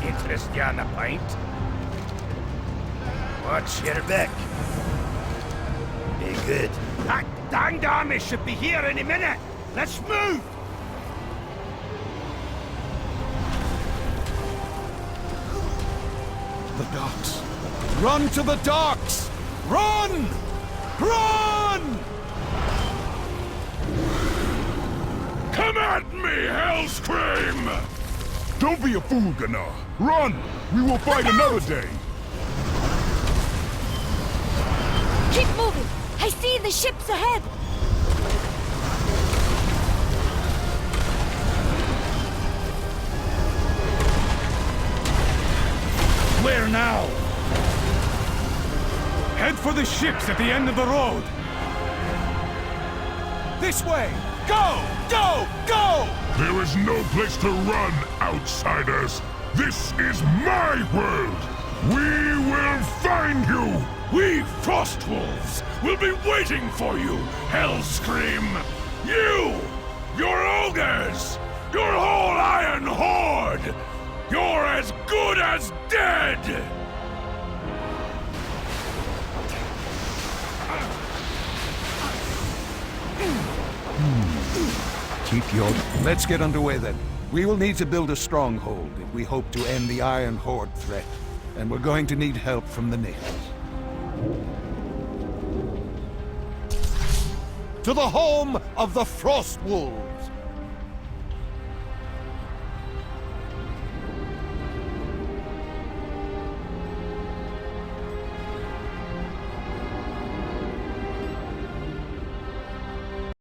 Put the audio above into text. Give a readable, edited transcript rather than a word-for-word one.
interest you on a pint? Watch your back. Be good. That danged army should be here any minute. Let's move! The docks. Run to the docks! Run! Run! Come at me, Hellscream! Don't be a fool, Gunnar. Run! We will fight another day. Keep moving! I see the ships ahead! Where now? Head for the ships at the end of the road. This way! Go! Go! Go! There is no place to run, outsiders. This is my world. We will find you. We Frostwolves will be waiting for you, Hellscream! You! Your ogres! Your whole Iron Horde! You're as good as dead! Keep your... Let's get underway then. We will need to build a stronghold if we hope to end the Iron Horde threat. And we're going to need help from the natives. To the home of the Frostwolves!